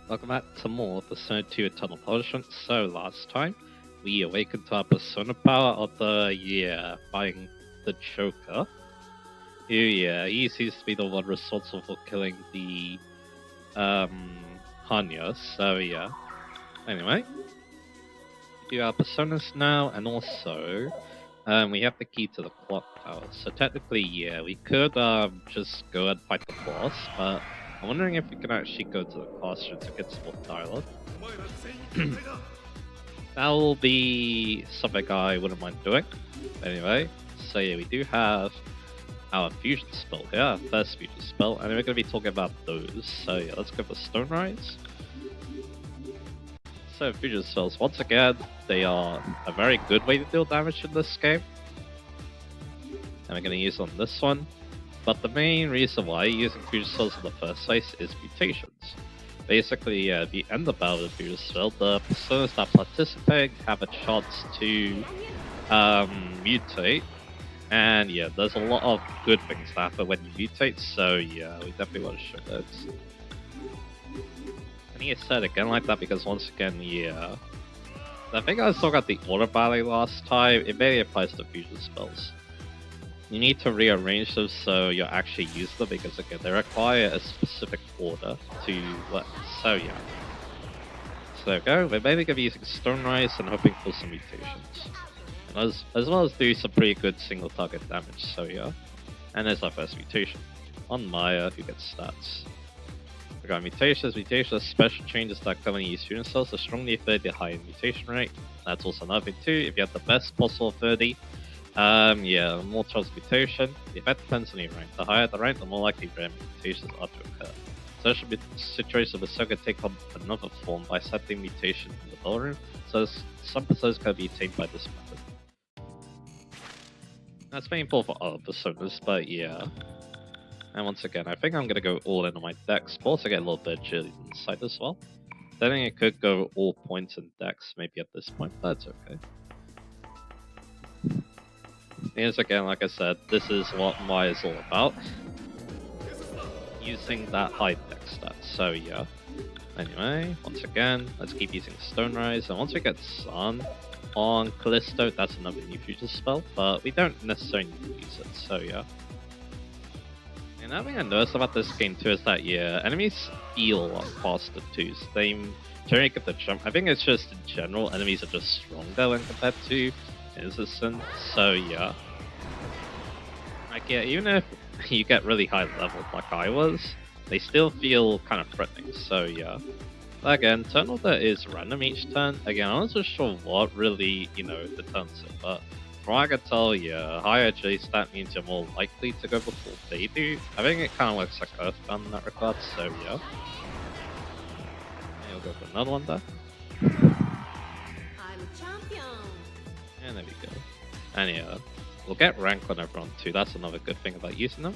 Welcome back to more Persona 2 Eternal Punishment. So last time, we awakened to our Persona power of the fighting the Joker. He seems to be the one responsible for killing the Hanya. So anyway, we do our Personas now, and also we have the key to the clock tower. So technically, we could just go and fight the boss, but I'm wondering if we can actually go to the classroom to get some more dialogue. That will be something I wouldn't mind doing. Anyway, so we do have our fusion spell here, our first fusion spell, and we're going to be talking about those. So let's go for Stone Rise. So fusion spells, once again, they are a very good way to deal damage in this game. And we're going to use on this one. But the main reason why you're using fusion spells in the first place is mutations. Basically, at the end of battle with fusion spell, the personas that participate have a chance to mutate. And there's a lot of good things that happen when you mutate, so we definitely want to show those. And he said again like that because once again, I think I was talking about the order ballet last time, it mainly applies to fusion spells. You need to rearrange them so you actually use them because again, they require a specific order to work. So So there we go, we're mainly going to be using Stone Rise and hoping for some mutations. And as well as do some pretty good single target damage, so And there's our first mutation. On Maya, who gets stats. We got mutations. Mutations are special changes that come when you use fusion cells are strongly affect the higher mutation rate. That's also another thing too. If you have the best possible 30, more chance of mutation. The effect depends on your rank. The higher the rank, the more likely rare mutations are to occur. So there should be situations where Soka take on another form by setting mutation in the ballroom. So some personas can be attained by this method. That's painful for other personas, but And once again, I think I'm gonna go all in on my Dex, but also get a little bit of agility inside as well. I think it could go all points in Dex maybe at this point, but it's okay. Here's again, like I said, this is what Maya is all about. Using that high Dex stat, so Anyway, once again, let's keep using Stone Rise, and once we get Sun on Callisto, that's another new future spell, but we don't necessarily need to use it, so And another thing I noticed about this game too is that enemies feel a lot faster too, so they generally get the jump. I think it's just in general, enemies are just stronger when compared to Innocent, so Like even if you get really high level like I was, they still feel kind of threatening, so But again, turn order is random each turn. Again, I'm not so sure what really, determines it, but from what I can tell, higher J stat means you're more likely to go before they do. I think it kind of works like Earthbound in that regard, so And you'll go for another one there. I'm a champion. And there we go. And we'll get rank on everyone too. That's another good thing about using them.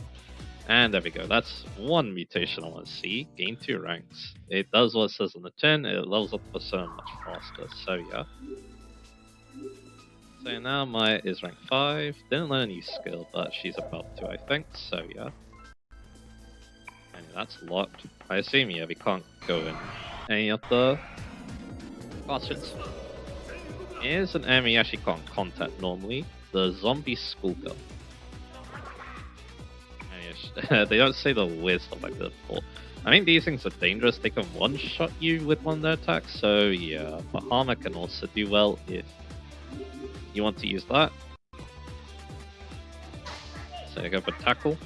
And there we go. That's one mutation I want to see. Gain 2 ranks. It does what it says on the tin. It levels up the persona much faster. So So now Maya is rank 5. Didn't learn a new skill, but she's about to, I think. So And that's locked. I assume we can't go in any of the classrooms. Here's an enemy you actually can't contact normally. The zombie schoolgirl. They don't say the wisdom like that before. I think these things are dangerous. They can one-shot you with one of their attacks, so but Hana can also do well if you want to use that. So you go for tackle,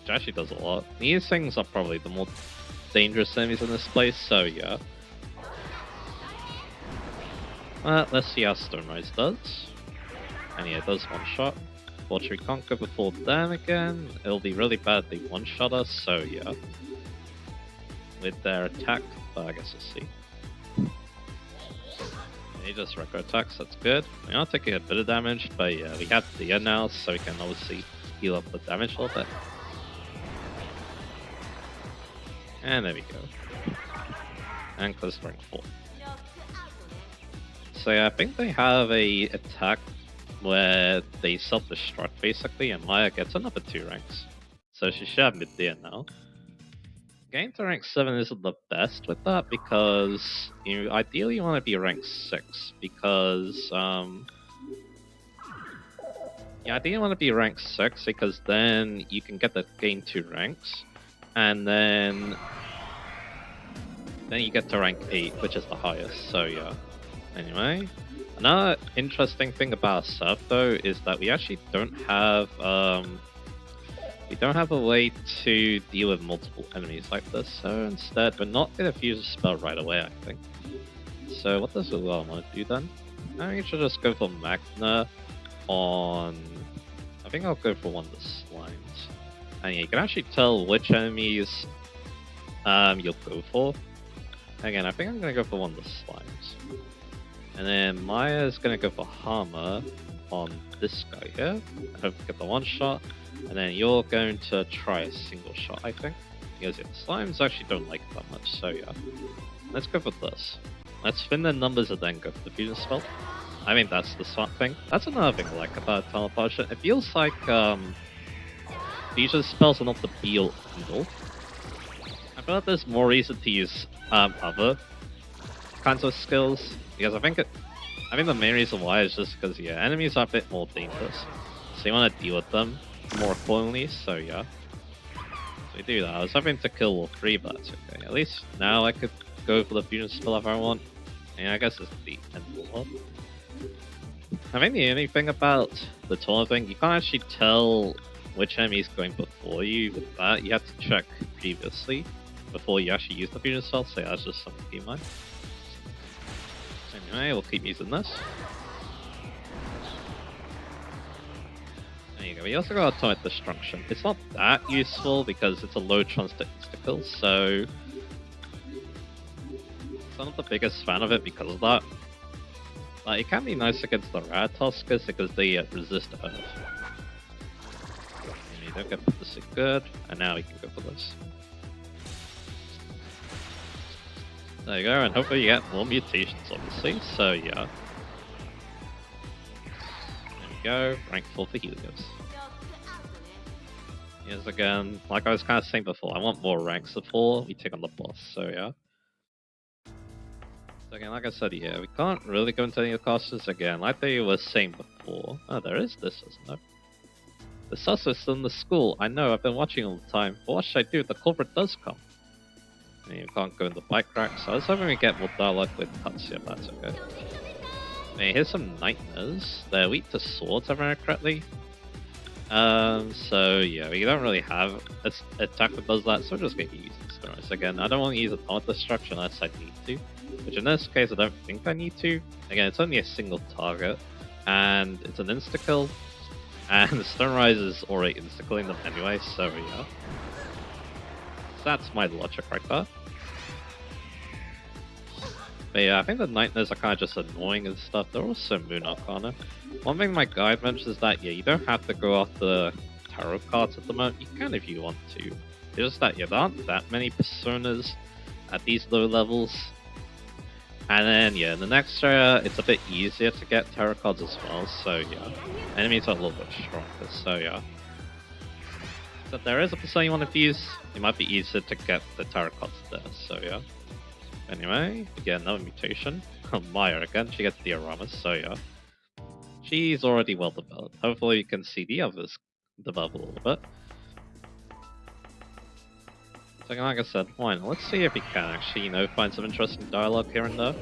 which actually does a lot. These things are probably the more dangerous enemies in this place, so let's see how Stone Rise does. And it does one-shot. Fortunately, we can't go before them again. It'll be really bad if they one-shot us, so with their attack, but I guess we'll see. He just record attacks, that's good. We are taking a bit of damage, but we have the end now, so we can obviously heal up the damage a little bit. And there we go. And close rank 4. So I think they have a attack where they self-destruct basically, and Maya gets another 2 ranks. So she should have mid-tier now. Getting to rank 7 isn't the best with that because you ideally want to be rank 6 because you ideally want to be rank 6 because then you can get the gain 2 ranks and then you get to rank 8, which is the highest, so yeah. Anyway, another interesting thing about Surf though is that we actually don't have a way to deal with multiple enemies like this, so instead we're not gonna fuse a spell right away, I think. So what does Ulala want to do then? I think I should just go for Magna on... I think I'll go for one of the slimes. And yeah, you can actually tell which enemies you'll go for. Again, I think I'm going to go for one of the slimes. And then Maya's going to go for Hama on this guy here. I hope to get the one shot. And then you're going to try a single shot, I think. Because yeah, the slimes actually don't like it that much, so yeah. Let's go for this. Let's spin the numbers and then go for the fusion spell. I mean, that's the smart thing. That's another thing I like about teleportation. It feels like fusion spells are not the be-all end-all. I feel like there's more reason to use other kinds of skills because I think the main reason why is just because yeah, enemies are a bit more dangerous, so you want to deal with them more accordingly. So yeah, so we do that. I was hoping to kill all 3, but that's okay. At least now I could go for the fusion spell if I want. Yeah, I guess it's the end of the I think the only thing about the Taller thing, you can't actually tell which enemy is going before you with that. You have to check previously before you actually use the fusion spell, so that's just something to keep in mind. Anyway, we'll keep using this. There you go. We also got Atomic Destruction. It's not that useful because it's a low chance to insta-kill, so I'm not the biggest fan of it because of that. It can be nice against the Ratatoskers because they resist Earth. And you don't get this good, and now we can go for this. There you go, and hopefully you get more mutations, obviously, so yeah. There we go, rank 4 for Helios. Yes, again, like I was kind of saying before, I want more ranks of 4, we take on the boss, so yeah. So again, like I said, yeah, we can't really go into any of the costumes again. Like they were saying before. Oh, there is this, isn't there? The sus is still in the school. I know, I've been watching all the time. But what should I do if the culprit does come? And you can't go in the bike rack, so I was hoping we get more dialogue with Tatsuya, but that's okay. Hey, here's some nightmares. They're weak to swords, if I remember correctly. So yeah, we don't really have an attack that does that, so we're just going to use Steroids again. I don't want to use Atomic Destruction unless I need to. Which in this case I don't think I need to. Again, it's only a single target, and it's an insta-kill, and the Sunrise is already insta-killing them anyway, so yeah. So that's my logic right there. But yeah, I think the Nightmares are kind of just annoying and stuff. They're also Moon Arcana. One thing my guide mentions is that, yeah, you don't have to go after tarot cards at the moment. You can if you want to. It's just that, yeah, there aren't that many personas at these low levels. And then, yeah, in the next area, it's a bit easier to get tarot cards as well, so yeah. Enemies are a little bit stronger, so yeah. So if there is a persona you want to fuse, it might be easier to get the tarot cards there, so yeah. Anyway, we get another mutation. Maya again, she gets dioramas, so yeah. She's already well developed. Hopefully you can see the others develop a little bit. So like I said, why not? Let's see if we can actually, you know, find some interesting dialogue here and there.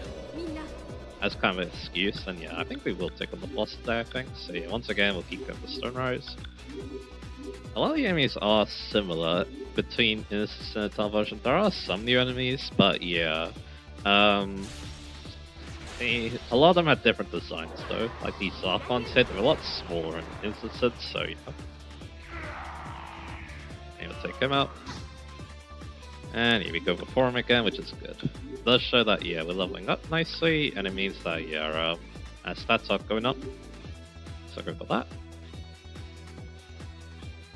As kind of an excuse, and yeah, I think we will take on the boss there, I think. So yeah, once again, we'll keep going with Stonerise. A lot of the enemies are similar between Innocence and the version. There are some new enemies, but yeah. A lot of them have different designs though. Like these Zarkons here, they're a lot smaller in Innocence, so yeah. And we'll take him out. And here we go before him again, which is good. It does show that, yeah, we're leveling up nicely, and it means that, yeah, our stats are going up. So go for that.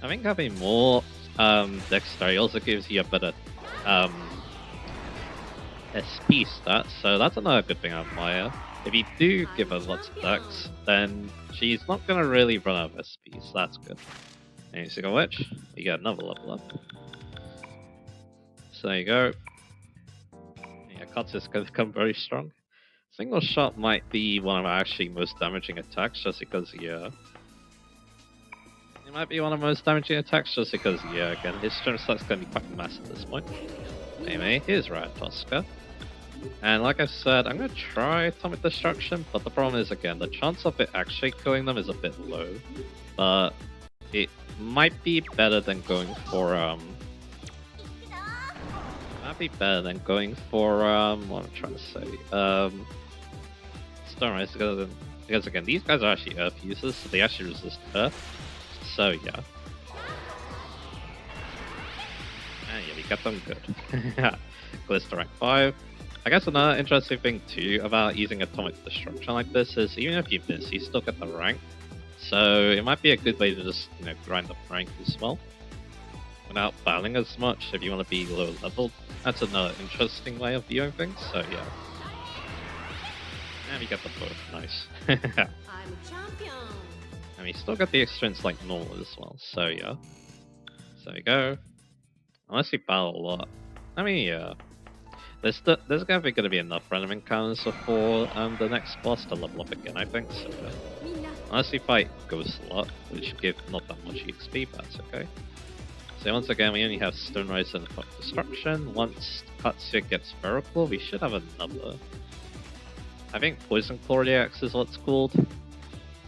I think having more dexterity also gives you a better SP stat, so that's another good thing about Maya. If you do give her lots of dex, then she's not going to really run out of SP, so that's good. And you see a witch, you get another level up. So there you go. Yeah, Cuts is going to become very strong. Single shot might be one of our actually most damaging attacks just because, yeah. It might be one of the most damaging attacks just because, yeah, again, his strength start's going to be quite massive at this point. Anyway, here's Ratatoska. And like I said, I'm going to try Atomic Destruction, but the problem is, again, the chance of it actually killing them is a bit low. But it might be better than going for, might be better than going for, what I'm trying to say, Stone Rise, because again, these guys are actually Earth users, so they actually resist Earth. So yeah. And yeah, we got them good. Callisto rank 5. I guess another interesting thing too about using Atomic Destruction like this is even if you miss, you still get the rank. So it might be a good way to just, you know, grind up rank as well. Without battling as much if you want to be low level. That's another interesting way of viewing things, so yeah. And we get the both, nice. I'm a champion. And we still got the experience like normal as well, so yeah. So there we go. Unless we battle a lot. I mean, yeah. There's definitely going to be enough random encounters for the next boss to level up again, I think, so unless we fight Ghost a lot, which give not that much XP, but that's okay. So once again, we only have Stone Rise and Atomic Destruction. Once Katsuya gets Vertical, we should have another. I think Poison Claw Reacts is what's called.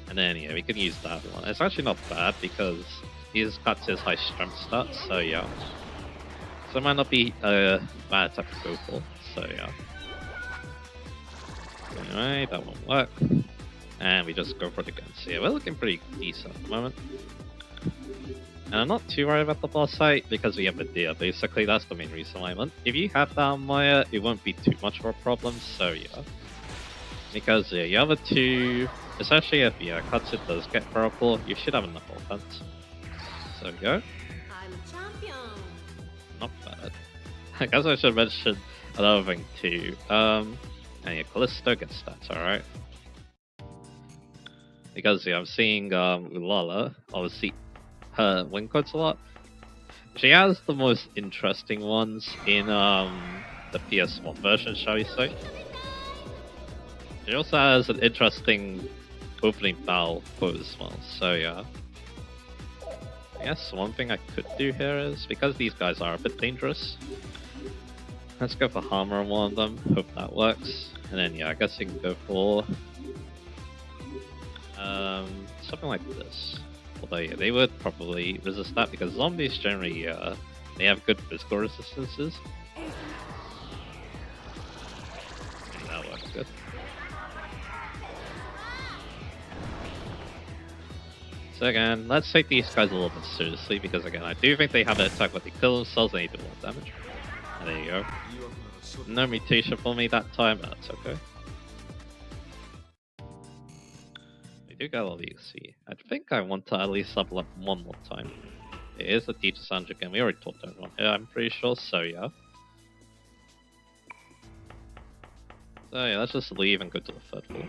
And then, yeah, we can use that one. It's actually not bad because these Katsuya's high strength stats, so yeah. So it might not be a bad attack to go for, so yeah. Anyway, that won't work. And we just go for it again. So yeah, we're looking pretty decent at the moment. And I'm not too worried about the boss fight because we have Medea. Basically, that's the main reason why I want. If you have that on Maya, it won't be too much of a problem, so yeah. Because yeah, the other two, especially if Katsuya does get Vertical, you should have enough offense. So there we go. I'm a champion. Not bad. I guess I should mention another thing too. And yeah, Callisto gets stats, alright? Because yeah, I'm seeing Ulala, obviously her win codes a lot. She has the most interesting ones in the PS1 version, shall we say. She also has an interesting opening battle quote as well, so yeah. I guess one thing I could do here is, because these guys are a bit dangerous, let's go for Hammer on one of them, hope that works. And then yeah, I guess you can go for something like this. Although yeah, they would probably resist that because zombies generally they have good physical resistances. And that works good. So again, let's take these guys a little bit seriously because again, I do think they have an attack where they kill themselves and they do more damage. And there you go. No mutation for me that time, but that's okay. We do get all the XP. I think I want to at least level up one more time. It is a Teacher Sanji again, we already talked to everyone here, I'm pretty sure, so yeah. So yeah, let's just leave and go to the third floor.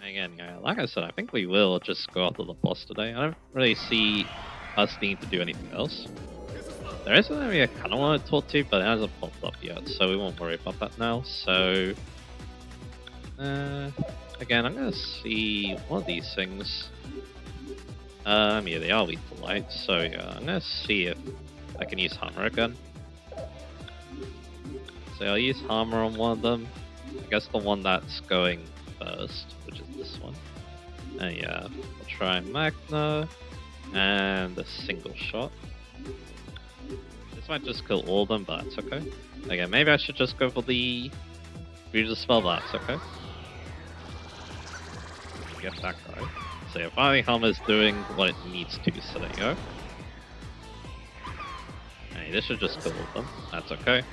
Again, yeah, like I said, I think we will just go after the boss today. I don't really see us needing to do anything else. There is an area I kind of want to talk to, but it hasn't popped up yet, so we won't worry about that now. So, again, I'm going to see one of these things. Yeah, they are weak to light, so yeah, I'm going to see if I can use Hammer again. So I'll use Hammer on one of them. I guess the one that's going first, which is this one. And yeah, we'll try Magna and a single shot. This might just kill all of them, but that's okay. Again, maybe I should just go for the Fusion spell, but that's okay. Get that guy. So yeah, finally Hammer's doing what it needs to, so there you go. And this should just kill all of them, that's okay.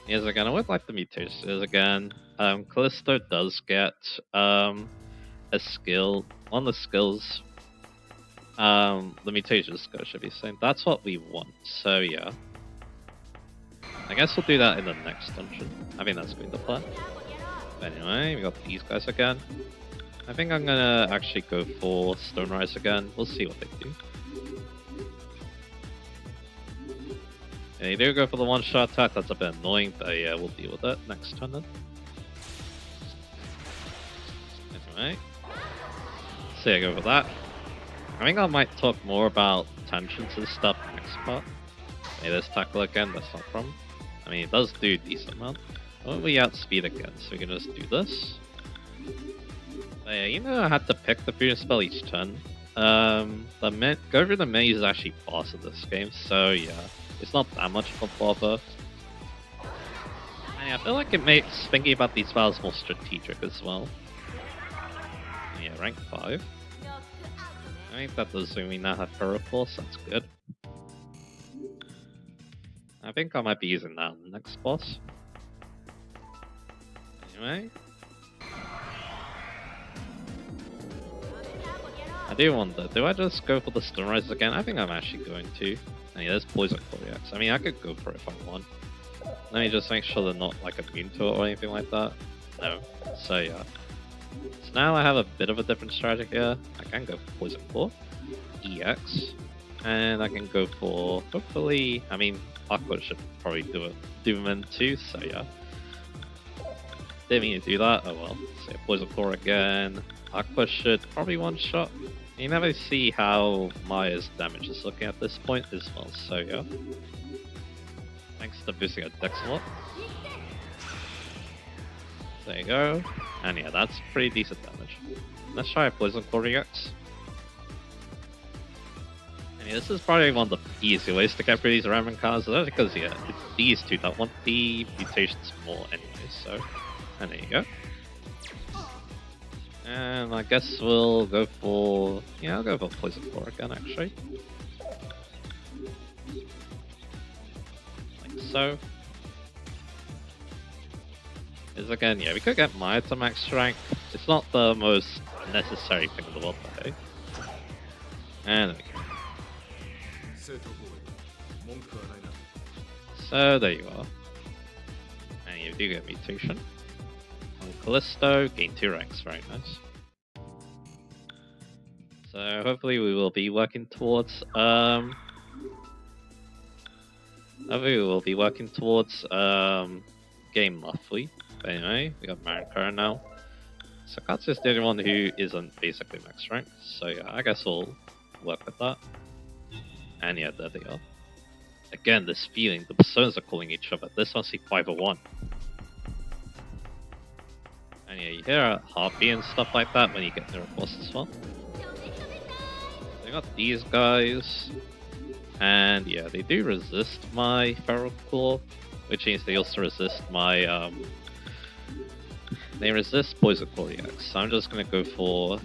Yes, again, I would like the mutations. Again, Callisto does get a skill. One of the skills, the mutation skill should be saying. That's what we want, so yeah. I guess we'll do that in the next dungeon. I think that's going to plan. But anyway, we got these guys again. I think I'm gonna actually go for Stone Rise again. We'll see what they do. Yeah, they do go for the one-shot attack. That's a bit annoying, but yeah, we'll deal with it next turn then. Anyway, so yeah, go for that. I think I might talk more about tangents and stuff next part. Maybe this tackle again, that's not a problem. I mean, it does do a decent amount. Why don't we outspeed again? So we can just do this. But yeah, you know I had to pick the fusion spell each turn. Go through the maze is actually faster this game, so yeah, it's not that much of a bother. And yeah, I feel like it makes thinking about these spells more strategic as well. And yeah, rank 5. I think that does mean we now have Feral Claw, so that's good. I think I might be using that on the next boss. Anyway. I do wonder, do I just go for the Sunrise again? I think I'm actually going to. And yeah, there's Poison Coryx. I mean, I could go for it if I want. Let me just make sure they're not like immune to it or anything like that. No. So yeah. So now I have a bit of a different strategy here. I can go for Poison Claw, EX, and I can go for, hopefully, I mean, Aqua should probably do them in too, so yeah. Didn't mean to do that, oh well. So yeah, Poison Claw again. Aqua should probably one-shot. You never see how Maya's damage is looking at this point as well, so yeah. Thanks to boosting our Dex a lot. There you go. And yeah, that's pretty decent damage. Let's try a Poison Claw EX. And yeah, this is probably one of the easier ways to get through these random cards, because yeah, it's these two that want the mutations more anyway, so. And there you go. And I guess we'll go for... yeah, I'll go for Poison Claw again, actually. Like so. Because again, yeah, we could get Maya to max strength. It's not the most necessary thing in the world, though. And there we go. So there you are. And you do get mutation. On Callisto, gain 2 ranks, very nice. So hopefully we will be working towards game monthly. But anyway, we got Marinkara now. So Katsu is the only one who isn't basically max rank. So yeah, I guess we'll work with that. And yeah, there they are. Again, this feeling, the personas are calling each other. This must be 501. And yeah, you hear a heartbeat and stuff like that when you get near a boss as well. They got these guys. And yeah, they do resist my Feral Claw, which means they also resist my they resist Poison Claw EX. So I'm just gonna go for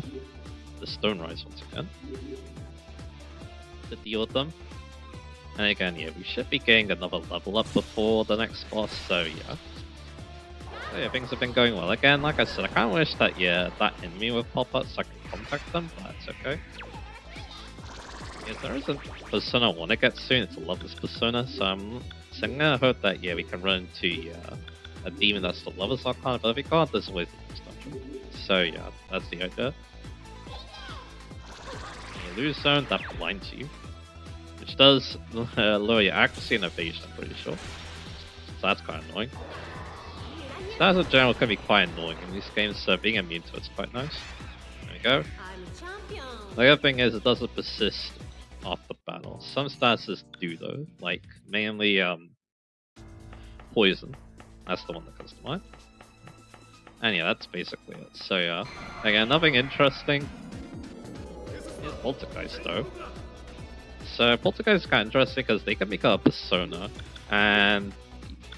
the Stone Rise once again to deal with them. And again, yeah, we should be getting another level up before the next boss, so yeah. So yeah, things have been going well. Again, like I said, I kind of wish that, yeah, that enemy would pop up so I can contact them, but it's okay. Yeah, there is a persona I want to get soon, it's a Lover's persona, so I'm gonna hope that, yeah, we can run into a demon that's the Lover's Arcana, but if we can't, there's always the next dungeon. So yeah, that's the idea. You lose zone, that blinds you. Which does lower your accuracy and evasion, I'm pretty sure. So that's kind of annoying. Stars in general can be quite annoying in these games, so being immune to it's quite nice. There we go. I'm a champion. The other thing is it doesn't persist after battle. Some stances do though, like mainly Poison. That's the one that comes to mind. And yeah, that's basically it. So yeah, again, nothing interesting. Here's Poltergeist though. So Poltergeist is kind of interesting because they can become a persona, and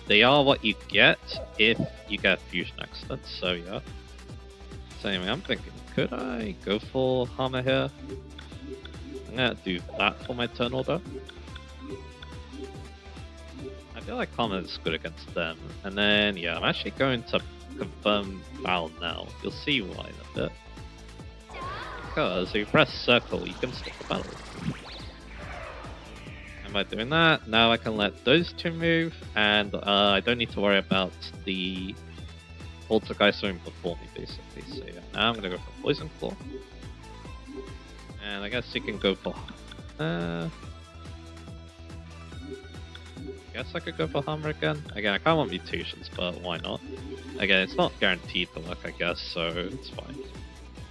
they are what you get if you get fusion accident. So yeah. So anyway, I'm thinking, could I go for Hama here? I'm gonna do that for my turn order. I feel like Hama is good against them, and then yeah, I'm actually going to confirm battle now. You'll see why in a bit. Because if you press circle, you can stop the battle. And by doing that, now I can let those two move, and I don't need to worry about the Poltergeist room before me, basically. So yeah, now I'm gonna go for Poison Claw. And I guess you can go for... I guess I could go for Hammer again. Again, I can't want mutations, but why not? Again, it's not guaranteed to work, I guess, so it's fine.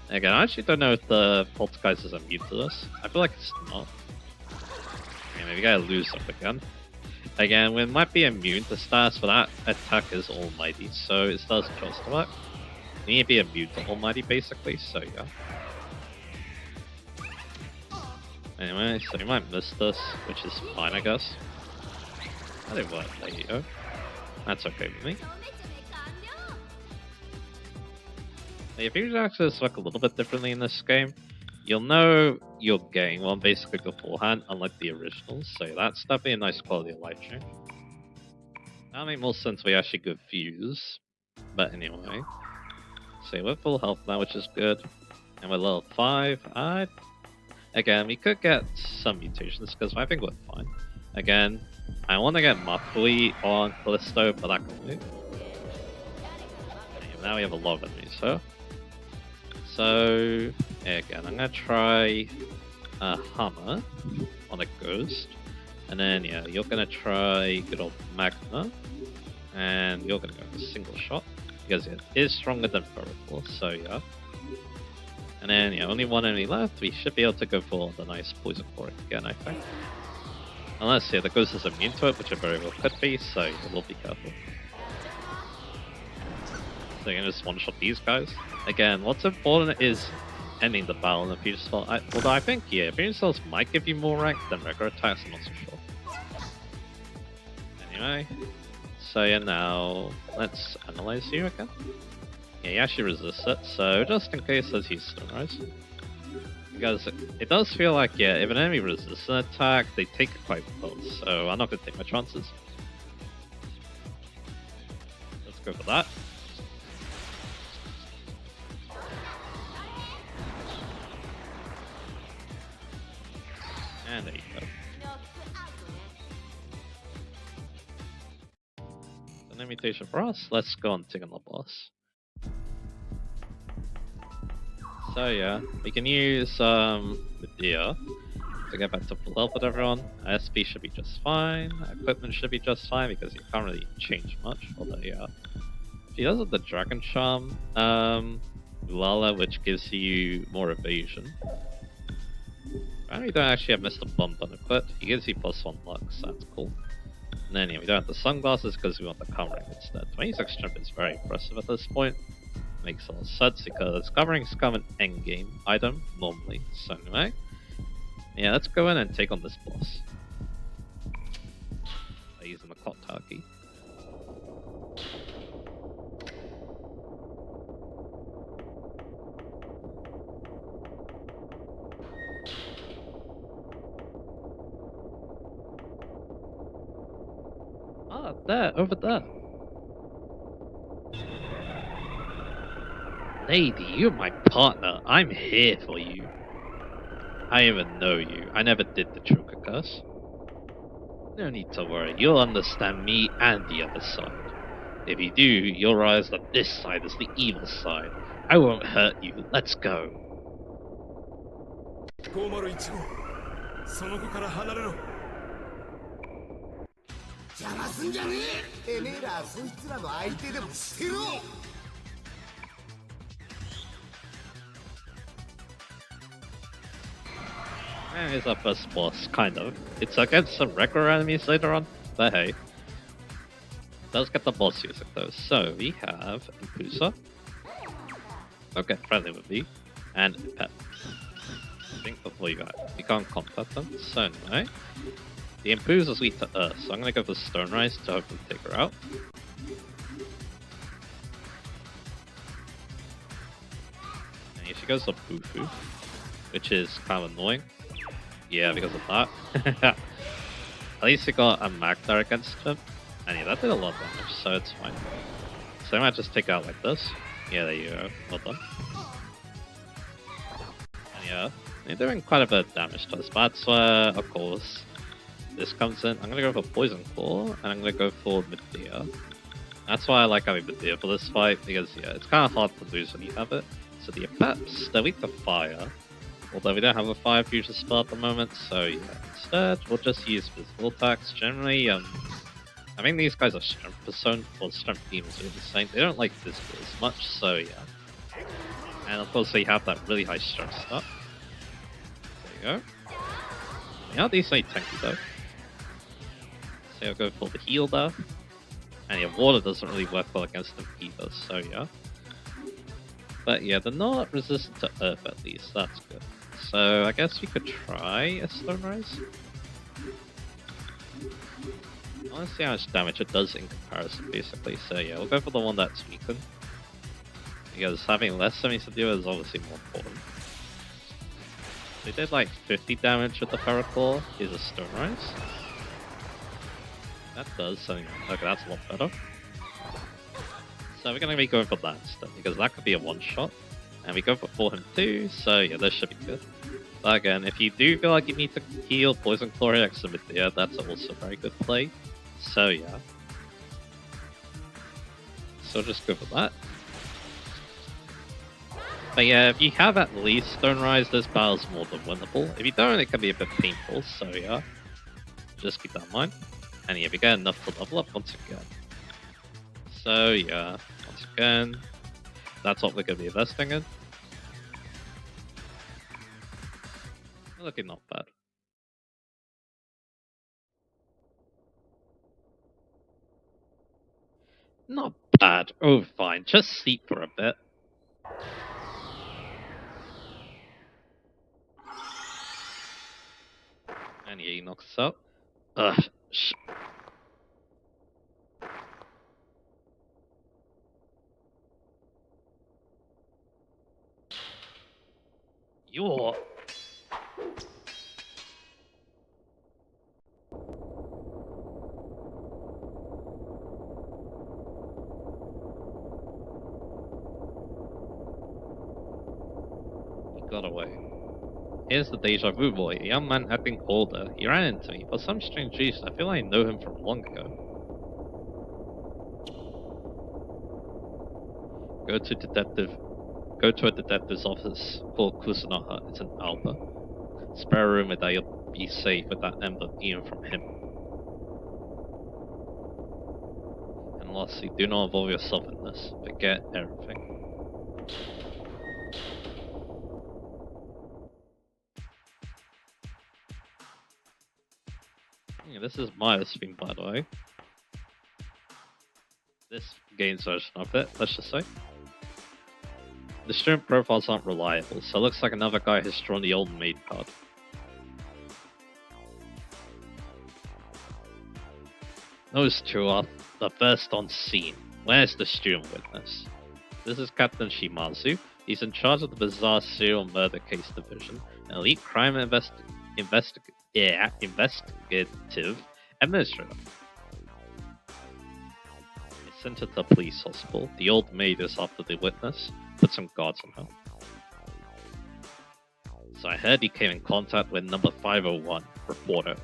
Again, I actually don't know if the Poltergeist is immune to this. I feel like it's not. Okay, maybe I gotta lose up again. Again, we might be immune to stats, but that attack is Almighty, so it does just work. You need to be immune to Almighty, basically, so yeah. Anyway, so you might miss this, which is fine, I guess. That didn't work, there you go. That's okay with me. The fusion axes work a little bit differently in this game. You'll know you're getting one basically beforehand, unlike the originals, so that's definitely a nice quality of life change. That'll make more sense we actually go fuse, but anyway. So we're full health now, which is good. And we're level 5. Again, we could get some mutations, because I think we're fine. Again, I want to get Mafui on Callisto, but that can wait. Okay, now we have a lot of enemies, So, again, I'm gonna try a Hammer on a Ghost, and then yeah, you're gonna try good old Magna, and you're gonna go for Single Shot because it is stronger than Vertical, so yeah. And then yeah, only one enemy left. We should be able to go for the nice Poison Claw again, I think. Unless yeah, the Ghost is immune to it, which it very well could be, so yeah, we'll be careful. So you're gonna just one-shot these guys. Again, what's important is ending the battle in the future spell. Although I think, yeah, future spells might give you more rank than regular attacks, I'm not so sure. Anyway, so yeah, now let's analyze you again. Yeah, he actually resists it, so just in case, let's use Stonerise. Because it does feel like, yeah, if an enemy resists an attack, they take it quite well, so I'm not gonna take my chances. Let's go for that. And there you go. An invitation for us. Let's go and take on the boss. So yeah, we can use Medea to get back to full health with everyone. SP should be just fine. Equipment should be just fine because you can't really change much. Although yeah, she does have the Dragon Charm, Lala, which gives you more evasion. We don't actually have Mr. Bump unequipped. He gives you +1 luck, so that's cool. And then yeah, we don't have the sunglasses because we want the covering instead. 26 jump is very impressive at this point. Makes a lot of sense because coverings come an endgame item normally. So anyway, yeah, let's go in and take on this boss by using the clock tower key. There, over there. Lady, you're my partner. I'm here for you. I even know you. I never did the Joker curse. No need to worry. You'll understand me and the other side. If you do, you'll realize that this side is the evil side. I won't hurt you. Let's go. 邪魔すんじゃねえ。てめえらそいつらの相手でもしてろ。And here's our first boss, kind of. It's against some regular enemies later on, but hey. Does get the boss music though. So we have Impusa. Okay, friendly with me. And Pet. I think before you can't combat them. So anyway. The Impusa is weak to Earth, so I'm gonna go for Stonerise to hopefully take her out. And here she goes for Bufu, which is kind of annoying. Yeah, because of that. At least we got a Magdar against him. And yeah, that did a lot of damage, so it's fine. So I might just take it out like this. Yeah, there you go. Well done. And yeah, they're doing quite a bit of damage to us, but that's where, of course, this comes in. I'm gonna go for Poison Claw, and I'm gonna go for Medea. That's why I like having Medea for this fight, because yeah, it's kind of hard to lose when you have it. So the Apeps, they're weak to fire, although we don't have a fire fusion spell at the moment, so yeah, instead we'll just use physical attacks. Generally, I think these guys are strength person or strength demons are the same. They don't like physical as much, so yeah. And of course they have that really high strength stuff. There you go. They are decently tanky though. So I'll go for the heal there. And yeah, water doesn't really work well against them either, so yeah. But yeah, they're not resistant to earth at least, that's good. So I guess we could try a Stone Rise. I want to see how much damage it does in comparison, basically. So yeah, we'll go for the one that's weakened. Because having less damage to do is obviously more important. They did like 50 damage with the Paraclaw. Here's a Stone Rise. That does something. Okay, that's a lot better. So we're gonna be going for that instead, because that could be a one-shot. And we go for him too, so yeah, this should be good. But again, if you do feel like you need to heal Poison Chlorix and Medea, that's also a very good play. So yeah. So just go for that. But yeah, if you have at least Stone Rise, this battle's more than winnable. If you don't, it can be a bit painful, so yeah. Just keep that in mind. And yeah, we get enough to level up once again. So yeah, once again, that's what we're going to be investing in. Looking not bad. Not bad. Oh, fine. Just sleep for a bit. And yeah, he knocks us out. Ugh. You're... He got away. Here's the deja vu boy, a young man acting older. He ran into me. For some strange reason, I feel I know him from long ago. Go to a detective's office. Call Kusunoha. It's an Alba. Spare a room that you'll be safe with that emblem even from him. And lastly, do not involve yourself in this. Forget everything. Yeah, this is my theme, by the way. This game's version of it, let's just say. The student profiles aren't reliable, so it looks like another guy has drawn the old maid card. Those two are the first on scene. Where's the student witness? This is Captain Shimazu. He's in charge of the bizarre serial murder case division, an elite crime investigative administrator. He's sent to the police hospital. The old maid is after the witness. Put some guards on her. So I heard he came in contact with number 501, reporter.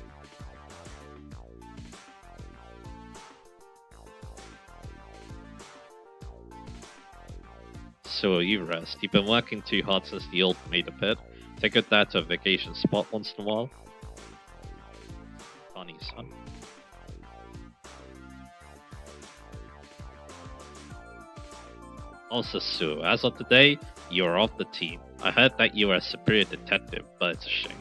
So you rest. You've been working too hard since the old maid appeared. Take your dad to a vacation spot once in a while. Funny, son. Also, Sue, as of today, you are off the team. I heard that you are a superior detective, but it's a shame.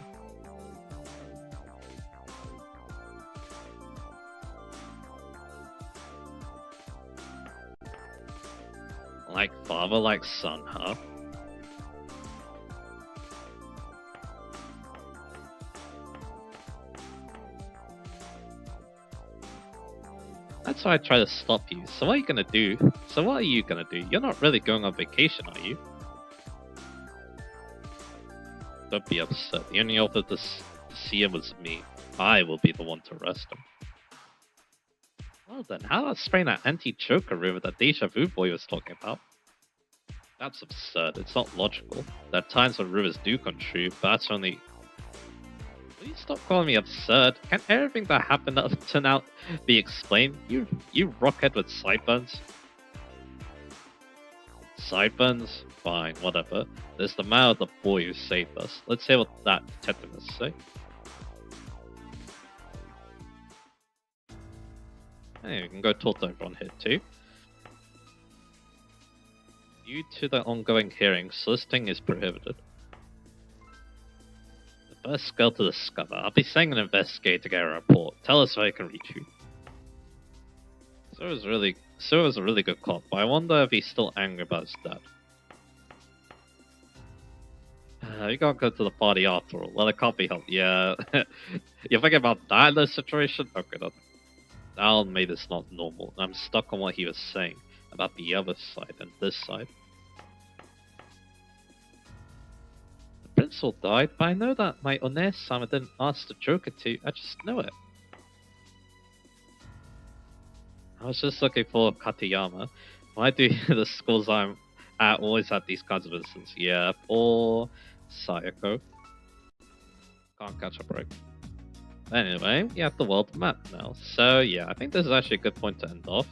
Like father, like son, huh? That's why I try to stop you. So what are you gonna do? So what are you gonna do? You're not really going on vacation, are you? Don't be upset. The only author to see him was me. I will be the one to arrest him. Well then, how about spraying that anti-choker river that Deja Vu boy was talking about? That's absurd. It's not logical. There are times when rivers do come true, but that's only... Will you stop calling me absurd? Can everything that happened turn out be explained? You rockhead with sideburns. Sideburns? Fine, whatever. There's the man of the boy who saved us. Let's hear what that detective has to say. Hey, we can go talk to everyone here too. Due to the ongoing hearing, soliciting is prohibited. The first girl to discover. I'll be sending an investigator to get a report. Tell us where I can reach you. So was a really good cop, but I wonder if he's still angry about his dad. You gotta go to the party after all. Well, it can't be helped. Yeah. You're thinking about that in this situation? Okay, that made this not normal. I'm stuck on what he was saying about the other side and this side. The principal died, but I know that my One-sama didn't ask the Joker to. I just know it. I was just looking for Katayama. Why do the schools I'm at always have these kinds of incidents? Yeah, poor Sayako. Can't catch a break. Anyway, we have the world map now. So yeah, I think this is actually a good point to end off.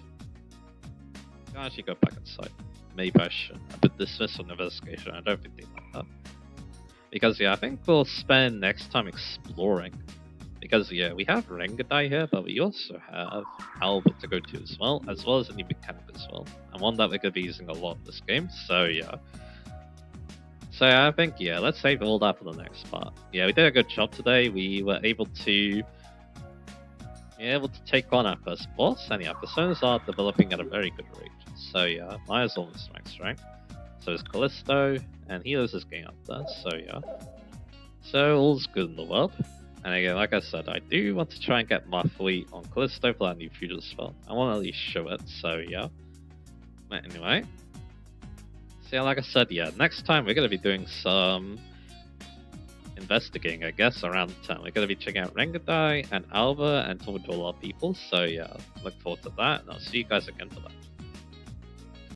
I can actually go back inside. Maybe I should. I put dismissal investigation. I don't think they like that. Because yeah, I think we'll spend next time exploring. Because yeah, we have Rengadai here, but we also have Albert to go to as well as a new mechanic as well. And one that we're going to be using a lot this game, so yeah. So I think, yeah, let's save all that for the next part. Yeah, we did a good job today. We were able to take on our first boss, and yeah, personas are developing at a very good rate. So yeah, Maya's almost max rank. So is Callisto, and Helos is getting up there, so yeah. So all's good in the world. And again, like I said, I do want to try and get my fleet on Callisto for that new future spell. I want to at least show it, so yeah. But anyway. So yeah, like I said, yeah, next time we're going to be doing some investigating, I guess, around town. We're going to be checking out Rengadai and Alba and talking to a lot of people, so yeah, look forward to that, and I'll see you guys again for that.